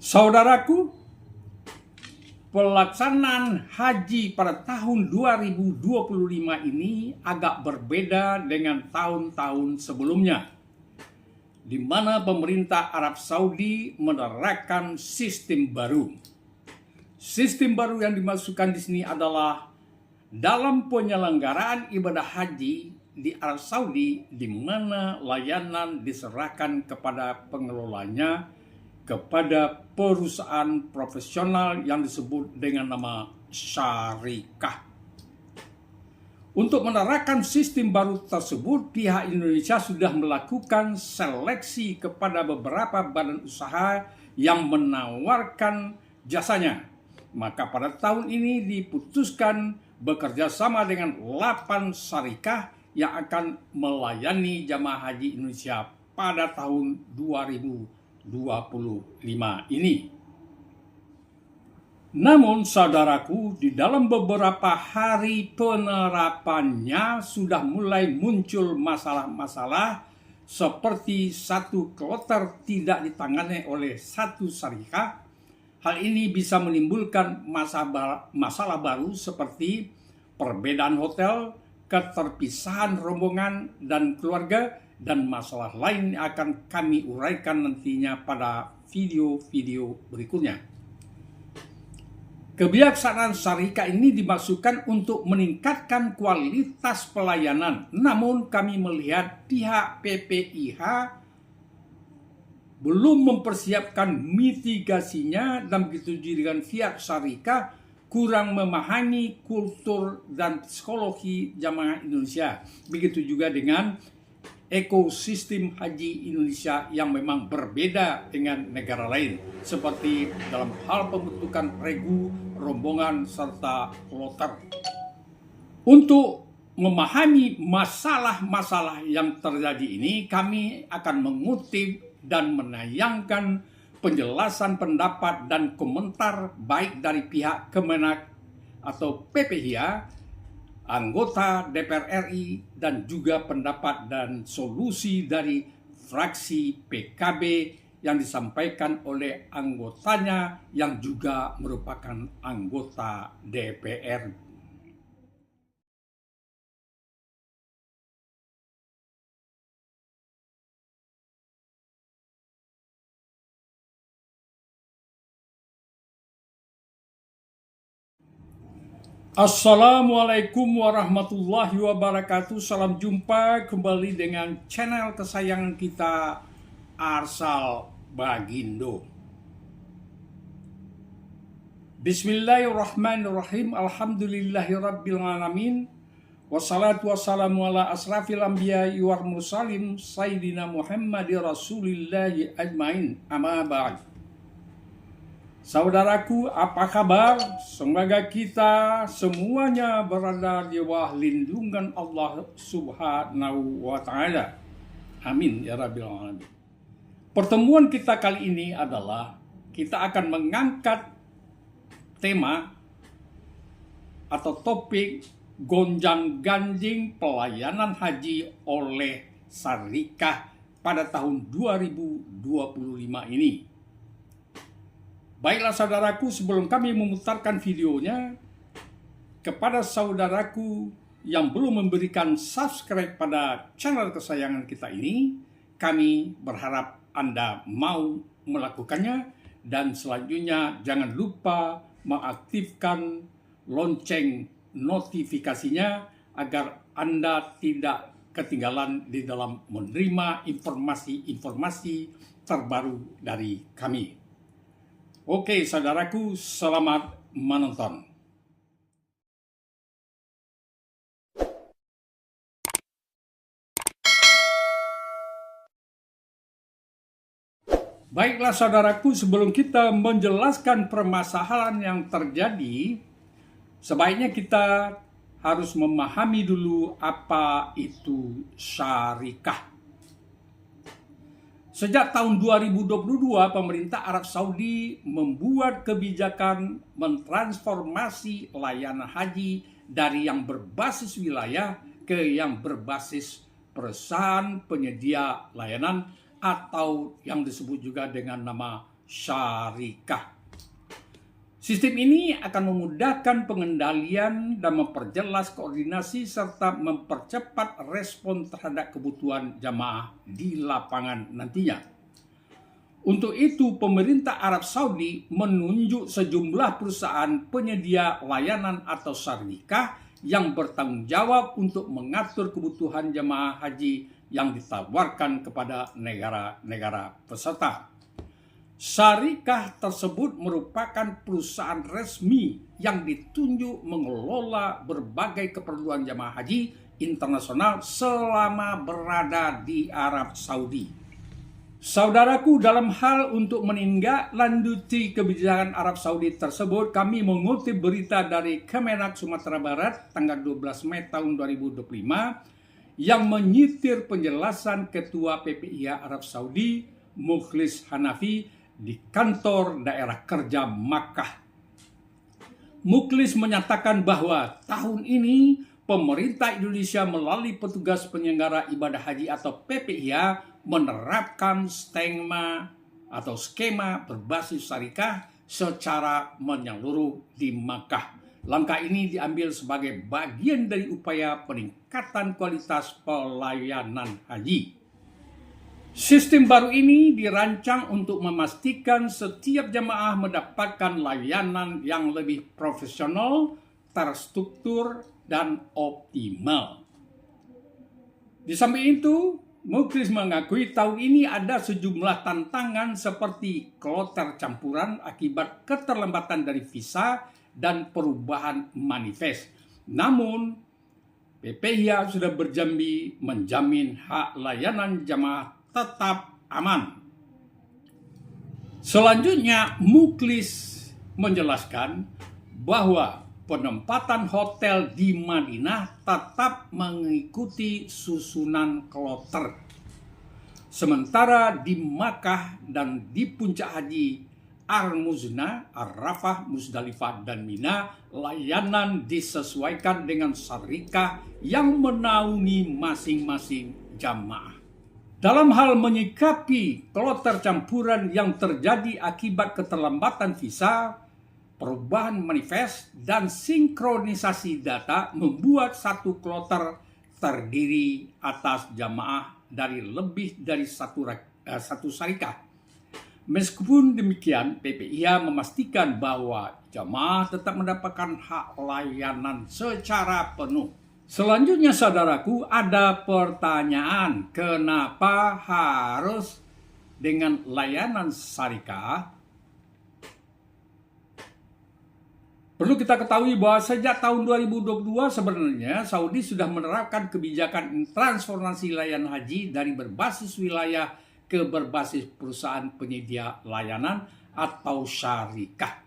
Saudaraku, pelaksanaan haji pada tahun 2025 ini agak berbeda dengan tahun-tahun sebelumnya, di mana pemerintah Arab Saudi menerapkan sistem baru. Sistem baru yang dimasukkan di sini adalah dalam penyelenggaraan ibadah haji di Arab Saudi, di mana layanan diserahkan kepada pengelolanya, kepada perusahaan profesional yang disebut dengan nama syarikah. Untuk menerapkan sistem baru tersebut, pihak Indonesia sudah melakukan seleksi kepada beberapa badan usaha yang menawarkan jasanya. Maka pada tahun ini diputuskan bekerja sama dengan 8 syarikah yang akan melayani jamaah haji Indonesia pada tahun 2025 ini. Namun saudaraku, di dalam beberapa hari penerapannya sudah mulai muncul masalah-masalah seperti satu kloter tidak ditangani oleh satu syarikah. Hal ini bisa menimbulkan masalah baru seperti perbedaan hotel, keterpisahan rombongan dan keluarga, dan masalah lain yang akan kami uraikan nantinya pada video-video berikutnya. Kebijaksanaan syarikah ini dimaksudkan untuk meningkatkan kualitas pelayanan. Namun kami melihat pihak PPIH belum mempersiapkan mitigasinya, dan begitu juga dengan pihak syarikah kurang memahami kultur dan psikologi jamaah Indonesia. Begitu juga dengan ekosistem haji Indonesia yang memang berbeda dengan negara lain, seperti dalam hal pembentukan regu, rombongan, serta kloter. Untuk memahami masalah-masalah yang terjadi ini, kami akan mengutip dan menayangkan penjelasan pendapat dan komentar baik dari pihak Kemenak atau PPIH, anggota DPR RI, dan juga pendapat dan solusi dari fraksi PKB yang disampaikan oleh anggotanya yang juga merupakan anggota DPR. Assalamualaikum warahmatullahi wabarakatuh. Salam jumpa kembali dengan channel kesayangan kita, Arsal Bagindo. Bismillahirrahmanirrahim. Alhamdulillahirrabbilalamin. Wassalatu wassalamu ala asrafil anbiya'i wal mursalin Sayyidina Muhammadir Rasulillahi ajmain. Amma ba'd. Saudaraku, apa kabar? Semoga kita semuanya berada di bawah lindungan Allah Subhanahu wa Ta'ala. Amin ya Rabbil Alamin. Pertemuan kita kali ini adalah kita akan mengangkat tema atau topik gonjang-ganjing pelayanan haji oleh syarikah pada tahun 2025 ini. Baiklah saudaraku, sebelum kami memutarkan videonya, kepada saudaraku yang belum memberikan subscribe pada channel kesayangan kita ini, kami berharap Anda mau melakukannya, dan selanjutnya jangan lupa mengaktifkan lonceng notifikasinya agar Anda tidak ketinggalan di dalam menerima informasi-informasi terbaru dari kami. Oke, saudaraku, selamat menonton. Baiklah saudaraku, sebelum kita menjelaskan permasalahan yang terjadi, sebaiknya kita harus memahami dulu apa itu syarikah. Sejak tahun 2022, pemerintah Arab Saudi membuat kebijakan mentransformasi layanan haji dari yang berbasis wilayah ke yang berbasis perusahaan penyedia layanan atau yang disebut juga dengan nama syarikah. Sistem ini akan memudahkan pengendalian dan memperjelas koordinasi serta mempercepat respon terhadap kebutuhan jamaah di lapangan nantinya. Untuk itu, pemerintah Arab Saudi menunjuk sejumlah perusahaan penyedia layanan atau syarikah yang bertanggung jawab untuk mengatur kebutuhan jamaah haji yang ditawarkan kepada negara-negara peserta. Syarikah tersebut merupakan perusahaan resmi yang ditunjuk mengelola berbagai keperluan jamaah haji internasional selama berada di Arab Saudi. Saudaraku, dalam hal untuk menindaklanjuti kebijakan Arab Saudi tersebut, kami mengutip berita dari Kemenak Sumatera Barat tanggal 12 Mei tahun 2025 yang menyitir penjelasan Ketua PPIH Arab Saudi Mukhlis Hanafi di kantor daerah kerja Makkah. Mukhlis menyatakan bahwa tahun ini pemerintah Indonesia melalui petugas penyelenggara ibadah haji atau PPIH menerapkan skema berbasis syarikah secara menyeluruh di Makkah. Langkah ini diambil sebagai bagian dari upaya peningkatan kualitas pelayanan haji. Sistem baru ini dirancang untuk memastikan setiap jamaah mendapatkan layanan yang lebih profesional, terstruktur, dan optimal. Di samping itu, Mukhlis mengakui tahun ini ada sejumlah tantangan seperti kloter campuran akibat keterlambatan dari visa dan perubahan manifest. Namun, PPIH sudah berjanji menjamin hak layanan jamaah tetap aman. Selanjutnya, Mukhlis menjelaskan bahwa penempatan hotel di Madinah tetap mengikuti susunan kloter. Sementara di Makkah dan di puncak haji Ar-Muznah, Ar-Rafah, Musdalifah, dan Mina, layanan disesuaikan dengan syarikah yang menaungi masing-masing jamaah. Dalam hal menyikapi kloter campuran yang terjadi akibat keterlambatan visa, perubahan manifest, dan sinkronisasi data membuat satu kloter terdiri atas jamaah dari lebih dari satu syarikah. Meskipun demikian, PPIH memastikan bahwa jamaah tetap mendapatkan hak layanan secara penuh. Selanjutnya, saudaraku, ada pertanyaan, kenapa harus dengan layanan syarikah? Perlu kita ketahui bahwa sejak tahun 2022 sebenarnya Saudi sudah menerapkan kebijakan transformasi layanan haji dari berbasis wilayah ke berbasis perusahaan penyedia layanan atau syarikah.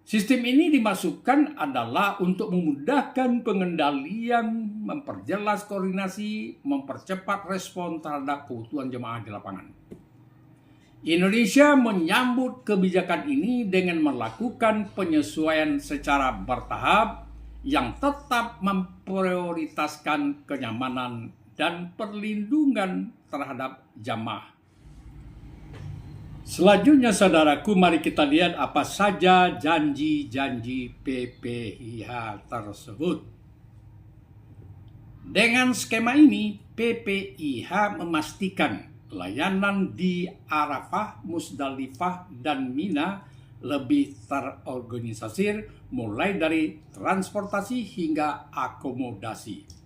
Sistem ini dimasukkan adalah untuk memudahkan pengendalian, memperjelas koordinasi, mempercepat respon terhadap kebutuhan jemaah di lapangan. Indonesia menyambut kebijakan ini dengan melakukan penyesuaian secara bertahap yang tetap memprioritaskan kenyamanan dan perlindungan terhadap jamaah. Selanjutnya, saudaraku, mari kita lihat apa saja janji-janji PPIH tersebut. Dengan skema ini, PPIH memastikan layanan di Arafah, Musdalifah, dan Mina lebih terorganisir mulai dari transportasi hingga akomodasi.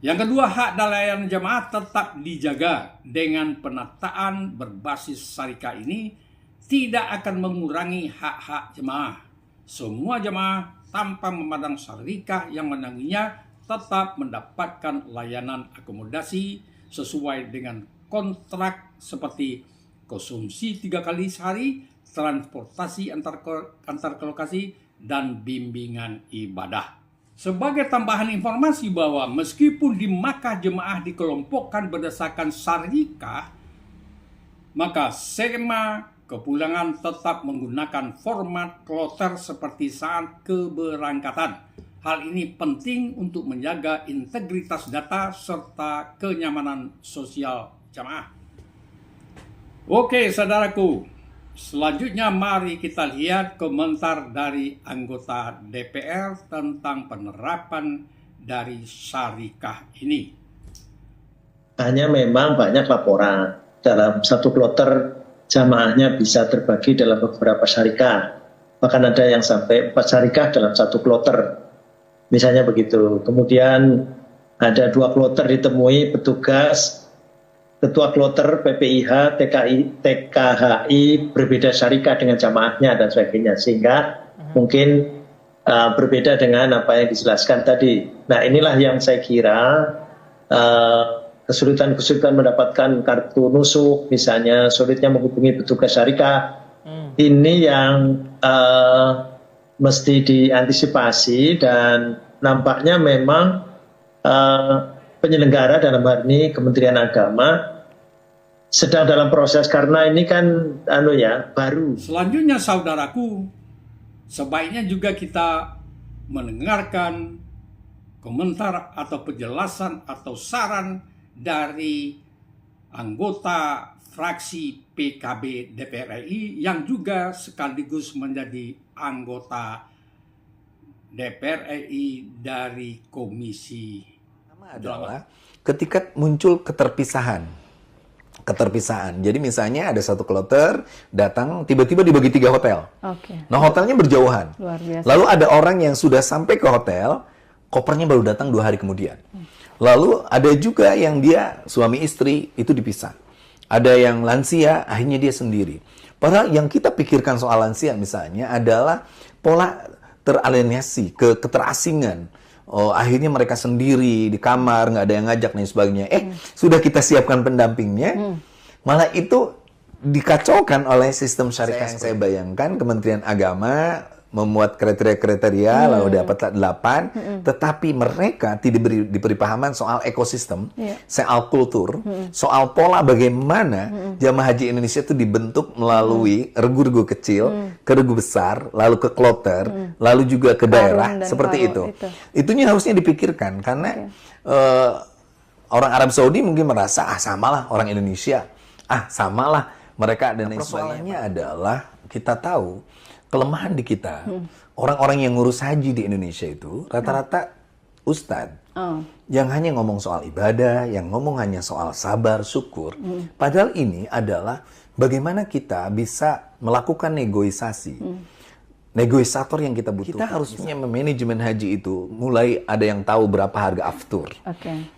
Yang kedua, hak dan layanan jemaah tetap dijaga. Dengan penataan berbasis syarikah ini tidak akan mengurangi hak-hak jemaah. Semua jemaah tanpa memandang syarikah yang menangginya tetap mendapatkan layanan akomodasi sesuai dengan kontrak seperti konsumsi 3 kali sehari, transportasi antar lokasi, dan bimbingan ibadah. Sebagai tambahan informasi bahwa meskipun di Makkah jemaah dikelompokkan berdasarkan syarikah, maka skema kepulangan tetap menggunakan format kloter seperti saat keberangkatan. Hal ini penting untuk menjaga integritas data serta kenyamanan sosial jemaah. Oke, saudaraku. Selanjutnya mari kita lihat komentar dari anggota DPR tentang penerapan dari syarikah ini. Hanya memang banyak laporan dalam satu kloter jamaahnya bisa terbagi dalam beberapa syarikah. Bahkan ada yang sampai 4 syarikah dalam satu kloter. Misalnya begitu. Kemudian ada 2 kloter ditemui petugas, ketua kloter PPIH, TKHI berbeda syarikah dengan jamaahnya dan sebagainya. Sehingga mungkin berbeda dengan apa yang dijelaskan tadi. Nah, inilah yang saya kira kesulitan-kesulitan mendapatkan kartu nusuk, misalnya sulitnya menghubungi petugas syarikah. Ini yang mesti diantisipasi dan nampaknya memang penyelenggara dalam hal ini Kementerian Agama sedang dalam proses karena ini kan baru. Selanjutnya saudaraku, sebaiknya juga kita mendengarkan komentar atau penjelasan atau saran dari anggota fraksi PKB DPR RI yang juga sekaligus menjadi anggota DPR RI dari Komisi. Adalah ketika muncul keterpisahan. Jadi misalnya ada satu kloter datang tiba-tiba dibagi 3 hotel. Nah, hotelnya berjauhan. Luar biasa. Lalu ada orang yang sudah sampai ke hotel, kopernya baru datang 2 hari kemudian. Lalu ada juga yang dia suami istri itu dipisah. Ada yang lansia, akhirnya dia sendiri. Padahal yang kita pikirkan soal lansia misalnya adalah pola teralienasi, keterasingan. Oh, akhirnya mereka sendiri di kamar, nggak ada yang ngajak dan sebagainya. Sudah kita siapkan pendampingnya, malah itu dikacaukan oleh sistem syariah. Yang saya bayangkan Kementerian Agama memuat kriteria-kriteria, lalu dapat 8, tetapi mereka tidak diberi pahaman soal ekosistem, soal kultur, soal pola bagaimana jamaah haji Indonesia itu dibentuk melalui regu-regu kecil, ke regu besar, lalu ke kloter, lalu juga ke daerah, seperti itu. Itunya harusnya dipikirkan, karena orang Arab Saudi mungkin merasa, samalah orang Indonesia, samalah mereka dan lain sebagainya. Adalah kita tahu kelemahan di kita, orang-orang yang ngurus haji di Indonesia itu rata-rata ustadz yang hanya ngomong soal ibadah, yang ngomong hanya soal sabar, syukur. Padahal ini adalah bagaimana kita bisa melakukan negosiasi. Negosiator yang kita butuhkan. Kita harusnya memanajemen haji itu mulai ada yang tahu berapa harga aftur.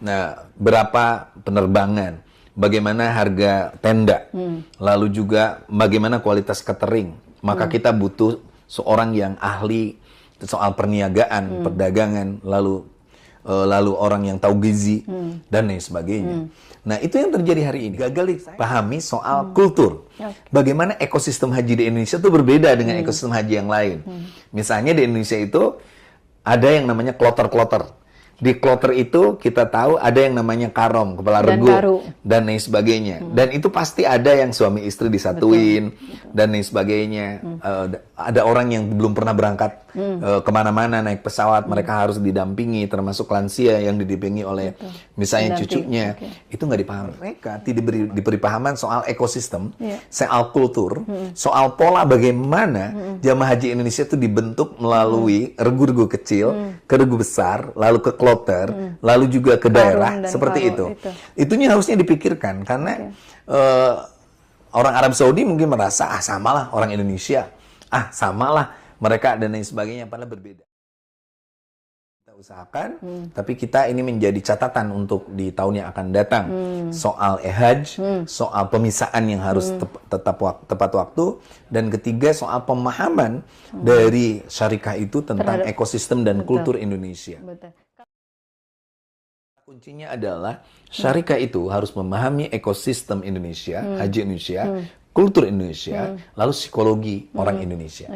Nah, berapa penerbangan, bagaimana harga tenda, lalu juga bagaimana kualitas catering. Maka kita butuh seorang yang ahli soal perniagaan, perdagangan, lalu orang yang tahu gizi dan lain sebagainya. Nah, itu yang terjadi hari ini. Gagal dipahami soal kultur. Bagaimana ekosistem haji di Indonesia itu berbeda dengan ekosistem haji yang lain. Misalnya di Indonesia itu ada yang namanya kloter-kloter. Di kloter itu kita tahu ada yang namanya karom, kepala regu, dan lain sebagainya. Dan itu pasti ada yang suami istri disatuin, dan lain sebagainya. Ada orang yang belum pernah berangkat kemana-mana naik pesawat, mereka harus didampingi, termasuk lansia yang didampingi oleh misalnya cucunya. Itu nggak dipahami. Mereka tidak diberi pahaman soal ekosistem, soal kultur, soal pola bagaimana jamaah haji Indonesia itu dibentuk melalui regu-regu kecil, ke regu besar, lalu ke kloter, lalu juga ke daerah, seperti itu. Itunya harusnya dipikirkan, karena orang Arab Saudi mungkin merasa, samalah orang Indonesia, samalah mereka dan lain sebagainya, padahal berbeda. Kita usahakan, tapi kita ini menjadi catatan untuk di tahun yang akan datang. Soal hajj, soal pemisahan yang harus tepat waktu, dan ketiga soal pemahaman dari syarikah itu tentang ekosistem dan kultur Indonesia. Kuncinya adalah syarikah itu harus memahami ekosistem Indonesia, haji Indonesia, kultur Indonesia, lalu psikologi orang Indonesia.